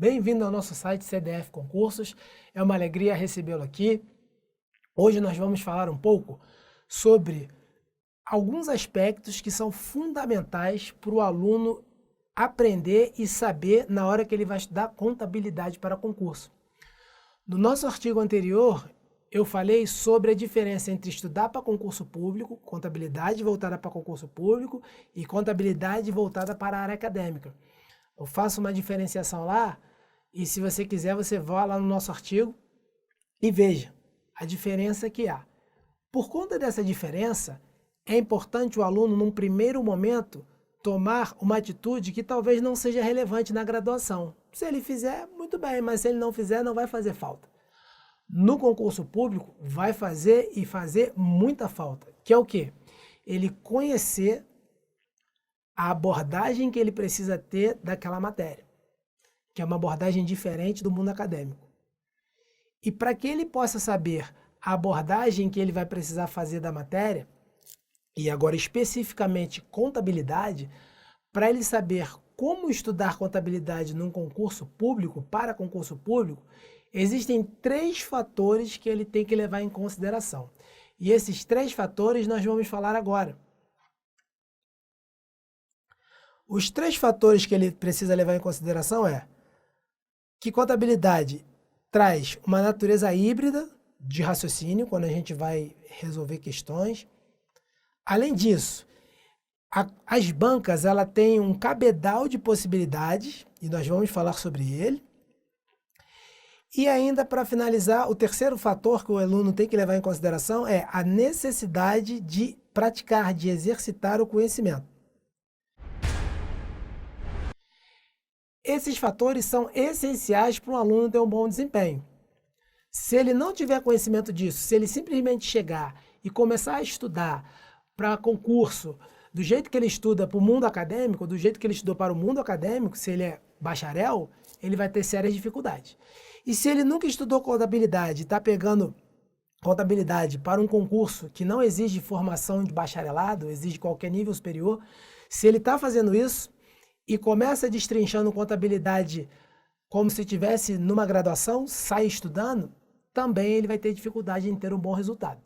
Bem-vindo ao nosso site CDF Concursos, é uma alegria recebê-lo aqui. Hoje nós vamos falar um pouco sobre alguns aspectos que são fundamentais para o aluno aprender e saber na hora que ele vai estudar contabilidade para concurso. No nosso artigo anterior, eu falei sobre a diferença entre estudar para concurso público, contabilidade voltada para concurso público e contabilidade voltada para a área acadêmica. Eu faço uma diferenciação lá e se você quiser você vá lá no nosso artigo e veja a diferença que há. Por conta dessa diferença, é importante o aluno, num primeiro momento, tomar uma atitude que talvez não seja relevante na graduação. Se ele fizer, muito bem, mas se ele não fizer, não vai fazer falta. No concurso público, vai fazer e fazer muita falta, que é o quê? Ele conhecer a abordagem que ele precisa ter daquela matéria, que é uma abordagem diferente do mundo acadêmico. E para que ele possa saber a abordagem que ele vai precisar fazer da matéria, e agora especificamente contabilidade, para ele saber como estudar contabilidade num concurso público, para concurso público, existem 3 fatores que ele tem que levar em consideração. E esses 3 fatores nós vamos falar agora. Os 3 fatores que ele precisa levar em consideração é que contabilidade traz uma natureza híbrida de raciocínio, quando a gente vai resolver questões. Além disso, as bancas ela tem um cabedal de possibilidades, e nós vamos falar sobre ele. E ainda, para finalizar, o terceiro fator que o aluno tem que levar em consideração é a necessidade de praticar, de exercitar o conhecimento. Esses fatores são essenciais para um aluno ter um bom desempenho. Se ele não tiver conhecimento disso, se ele simplesmente chegar e começar a estudar para concurso, do jeito que ele estuda para o mundo acadêmico, do jeito que ele estudou para o mundo acadêmico, se ele é bacharel, ele vai ter sérias dificuldades. E se ele nunca estudou contabilidade, está pegando contabilidade para um concurso que não exige formação de bacharelado, exige qualquer nível superior, se ele está fazendo isso e começa destrinchando contabilidade como se estivesse numa graduação, sai estudando, também ele vai ter dificuldade em ter um bom resultado.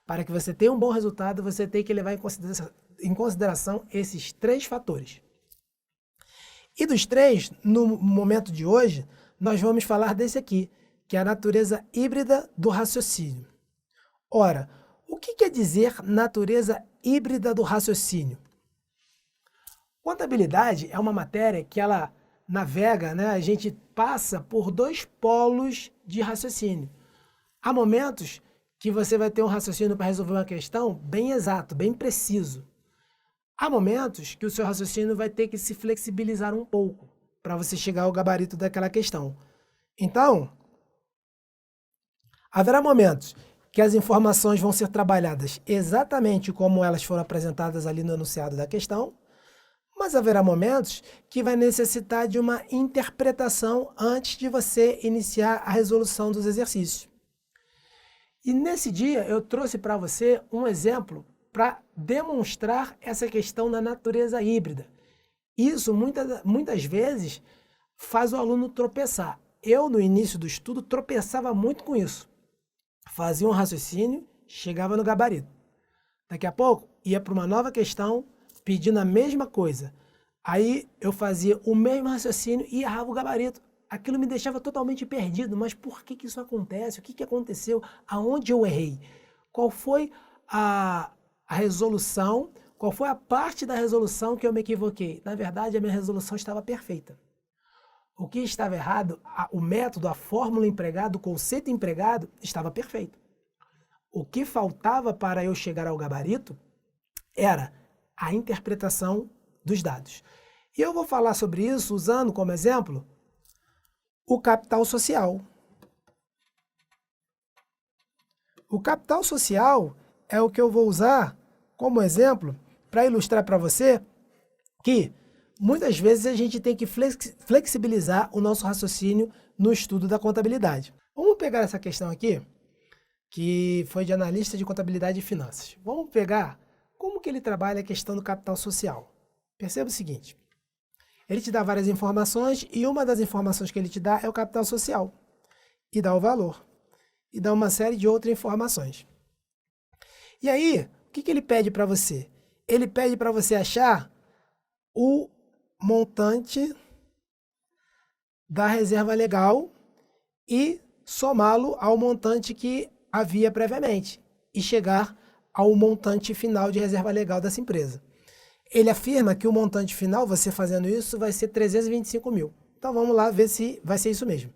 Para que você tenha um bom resultado, você tem que levar em consideração esses 3 fatores. E dos 3, no momento de hoje, nós vamos falar desse aqui, que é a natureza híbrida do raciocínio. Ora, o que quer dizer natureza híbrida do raciocínio? Contabilidade é uma matéria que ela navega, né? A gente passa por 2 polos de raciocínio. Há momentos que você vai ter um raciocínio para resolver uma questão bem exato, bem preciso. Há momentos que o seu raciocínio vai ter que se flexibilizar um pouco para você chegar ao gabarito daquela questão. Então, haverá momentos que as informações vão ser trabalhadas exatamente como elas foram apresentadas ali no enunciado da questão, mas haverá momentos que vai necessitar de uma interpretação antes de você iniciar a resolução dos exercícios. E nesse dia eu trouxe para você um exemplo para demonstrar essa questão da natureza híbrida. Isso muitas vezes faz o aluno tropeçar. Eu, no início do estudo, tropeçava muito com isso. Fazia um raciocínio, chegava no gabarito. Daqui a pouco, ia para uma nova questão, pedindo a mesma coisa. Aí eu fazia o mesmo raciocínio e errava o gabarito. Aquilo me deixava totalmente perdido. Mas por que isso acontece? O que aconteceu? Aonde eu errei? Qual foi a resolução? Qual foi a parte da resolução que eu me equivoquei? Na verdade, a minha resolução estava perfeita. O que estava errado, o método, a fórmula empregada, o conceito empregado, estava perfeito. O que faltava para eu chegar ao gabarito era a interpretação dos dados. E eu vou falar sobre isso usando como exemplo o capital social. O capital social é o que eu vou usar como exemplo para ilustrar para você que muitas vezes a gente tem que flexibilizar o nosso raciocínio no estudo da contabilidade. Vamos pegar essa questão aqui, que foi de analista de contabilidade e finanças. Vamos pegar como que ele trabalha a questão do capital social. Perceba o seguinte, Ele te dá várias informações e uma das informações que ele te dá é o capital social. E dá o valor. E dá uma série de outras informações. E aí, o que ele pede para você? Ele pede para você achar o montante da reserva legal e somá-lo ao montante que havia previamente e chegar ao montante final de reserva legal dessa empresa. Ele afirma que o montante final, você fazendo isso, vai ser 325 mil. Então vamos lá ver se vai ser isso mesmo.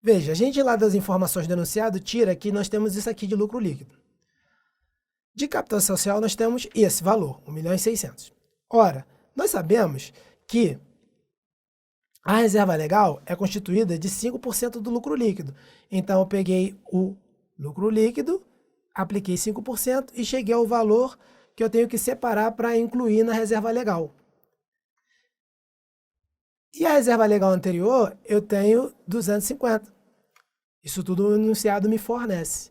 Veja, a gente lá das informações do enunciado tira que nós temos isso aqui de lucro líquido. De capital social nós temos esse valor, 1.600.000. Ora, nós sabemos que a reserva legal é constituída de 5% do lucro líquido. Então eu peguei o lucro líquido, apliquei 5% e cheguei ao valor que eu tenho que separar para incluir na reserva legal. E a reserva legal anterior, eu tenho 250. Isso tudo o enunciado me fornece.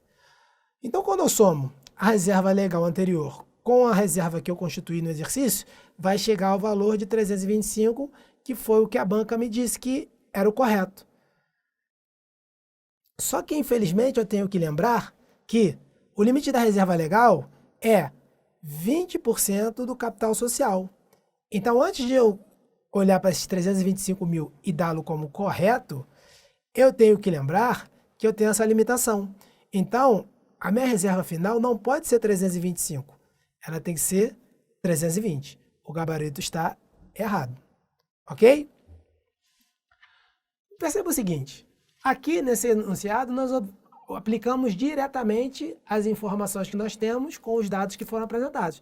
Então, quando eu somo a reserva legal anterior com a reserva que eu constituí no exercício, vai chegar ao valor de 325, que foi o que a banca me disse que era o correto. Só que, infelizmente, eu tenho que lembrar que o limite da reserva legal é 20% do capital social. Então, antes de eu olhar para esses 325 mil e dá-lo como correto, eu tenho que lembrar que eu tenho essa limitação. Então, a minha reserva final não pode ser 325. Ela tem que ser 320. O gabarito está errado. Ok? Perceba o seguinte. Aqui nesse enunciado, nós aplicamos diretamente as informações que nós temos com os dados que foram apresentados.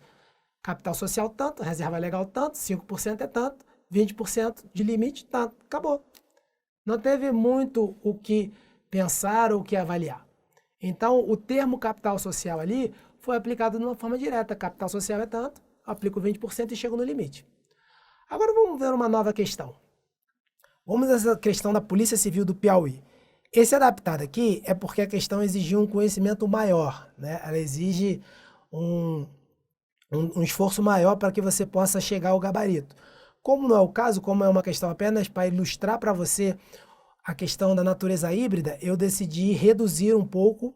Capital social tanto, reserva legal tanto, 5% é tanto, 20% de limite tanto. Acabou. Não teve muito o que pensar ou o que avaliar. Então, o termo capital social ali foi aplicado de uma forma direta. Capital social é tanto, aplico 20% e chego no limite. Agora vamos ver uma nova questão. Vamos ver essa questão da Polícia Civil do Piauí. Esse adaptado aqui é porque a questão exigiu um conhecimento maior, né? Ela exige um esforço maior para que você possa chegar ao gabarito. Como não é o caso, como é uma questão apenas para ilustrar para você a questão da natureza híbrida, eu decidi reduzir um pouco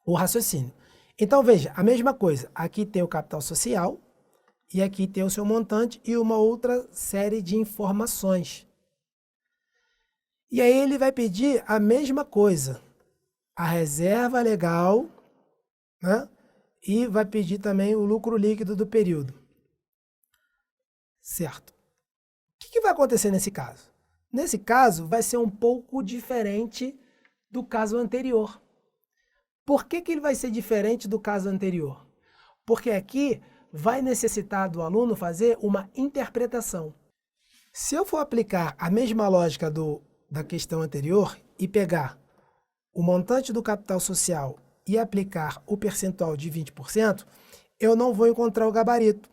o raciocínio. Então veja, a mesma coisa, aqui tem o capital social e aqui tem o seu montante e uma outra série de informações. E aí ele vai pedir a mesma coisa, a reserva legal, né? E vai pedir também o lucro líquido do período. Certo. O que vai acontecer nesse caso? Nesse caso, vai ser um pouco diferente do caso anterior. Por que ele vai ser diferente do caso anterior? Porque aqui vai necessitar do aluno fazer uma interpretação. Se eu for aplicar a mesma lógica da questão anterior e pegar o montante do capital social e aplicar o percentual de 20%, eu não vou encontrar o gabarito.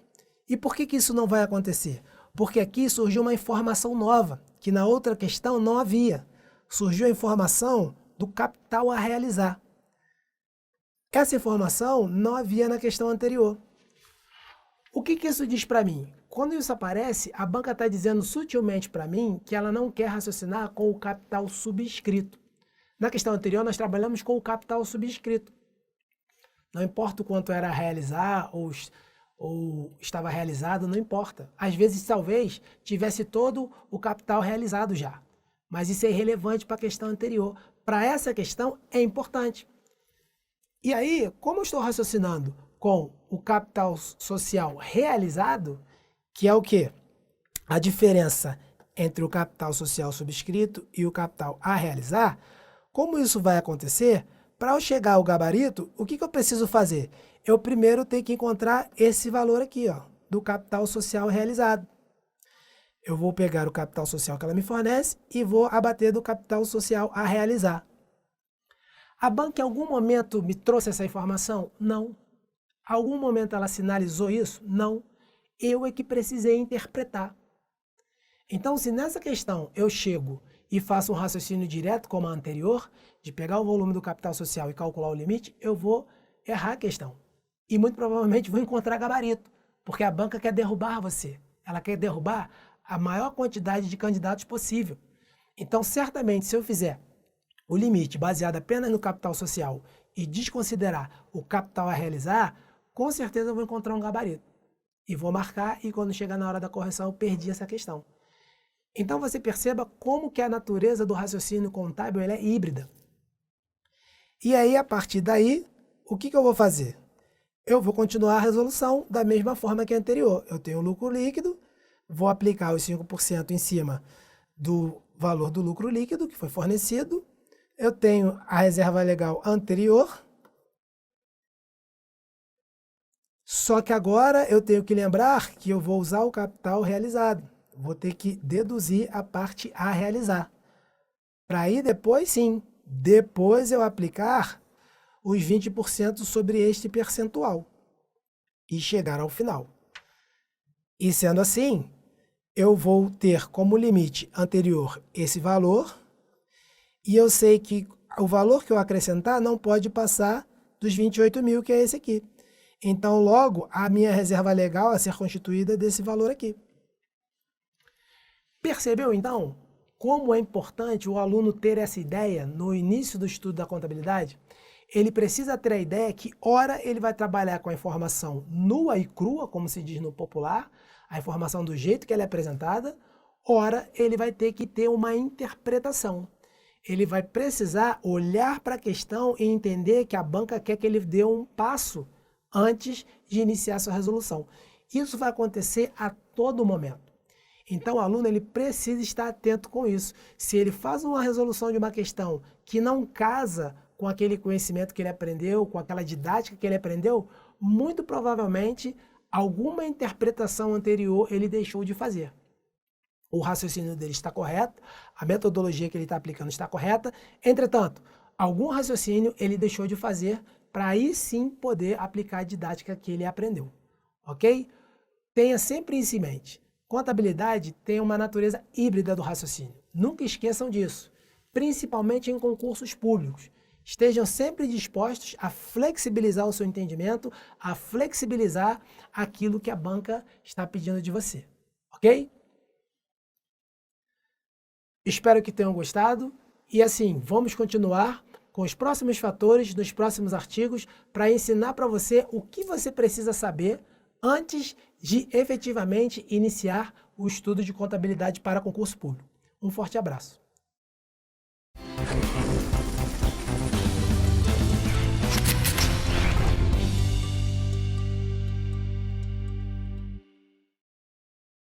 E por que isso não vai acontecer? Porque aqui surgiu uma informação nova, que na outra questão não havia. Surgiu a informação do capital a realizar. Essa informação não havia na questão anterior. O que isso diz para mim? Quando isso aparece, a banca está dizendo sutilmente para mim que ela não quer raciocinar com o capital subscrito. Na questão anterior, nós trabalhamos com o capital subscrito. Não importa o quanto era a realizar ou estava realizado, não importa. Às vezes, talvez, tivesse todo o capital realizado já. Mas isso é irrelevante para a questão anterior. Para essa questão, é importante. E aí, como eu estou raciocinando com o capital social realizado, que é o quê? A diferença entre o capital social subscrito e o capital a realizar, como isso vai acontecer? Para eu chegar ao gabarito, o que eu preciso fazer? Eu primeiro tenho que encontrar esse valor aqui, ó, do capital social realizado. Eu vou pegar o capital social que ela me fornece e vou abater do capital social a realizar. A banca em algum momento me trouxe essa informação? Não. Algum momento ela sinalizou isso? Não. Eu é que precisei interpretar. Então, se nessa questão eu chego e faço um raciocínio direto como a anterior, de pegar o volume do capital social e calcular o limite, eu vou errar a questão. E muito provavelmente vou encontrar gabarito, porque a banca quer derrubar você. ela quer derrubar a maior quantidade de candidatos possível. Então, certamente, se eu fizer o limite baseado apenas no capital social e desconsiderar o capital a realizar, com certeza eu vou encontrar um gabarito. E vou marcar, e quando chegar na hora da correção, eu perdi essa questão. Então, você perceba como que a natureza do raciocínio contábil ela é híbrida. E aí, a partir daí, o que eu vou fazer? Eu vou continuar a resolução da mesma forma que a anterior. Eu tenho o lucro líquido, vou aplicar os 5% em cima do valor do lucro líquido que foi fornecido. Eu tenho a reserva legal anterior. Só que agora eu tenho que lembrar que eu vou usar o capital realizado. Vou ter que deduzir a parte a realizar. Para aí depois, sim, depois eu aplicar os 20% sobre este percentual e chegar ao final. E sendo assim, eu vou ter como limite anterior esse valor, e eu sei que o valor que eu acrescentar não pode passar dos 28 mil, que é esse aqui. Então, logo, a minha reserva legal a ser constituída desse valor aqui. Percebeu, então, como é importante o aluno ter essa ideia no início do estudo da contabilidade? Ele precisa ter a ideia que, ora, ele vai trabalhar com a informação nua e crua, como se diz no popular, a informação do jeito que ela é apresentada, ora, ele vai ter que ter uma interpretação. Ele vai precisar olhar para a questão e entender que a banca quer que ele dê um passo antes de iniciar sua resolução. Isso vai acontecer a todo momento. Então, o aluno ele precisa estar atento com isso. Se ele faz uma resolução de uma questão que não casa com aquele conhecimento que ele aprendeu, com aquela didática que ele aprendeu, muito provavelmente alguma interpretação anterior ele deixou de fazer. O raciocínio dele está correto, a metodologia que ele está aplicando está correta, entretanto, algum raciocínio ele deixou de fazer para aí sim poder aplicar a didática que ele aprendeu, ok? Tenha sempre isso em mente. Contabilidade tem uma natureza híbrida do raciocínio. Nunca esqueçam disso, principalmente em concursos públicos. Estejam sempre dispostos a flexibilizar o seu entendimento, a flexibilizar aquilo que a banca está pedindo de você, ok? Espero que tenham gostado e assim, vamos continuar com os próximos fatores, nos próximos artigos, para ensinar para você o que você precisa saber antes de efetivamente iniciar o estudo de contabilidade para concurso público. Um forte abraço.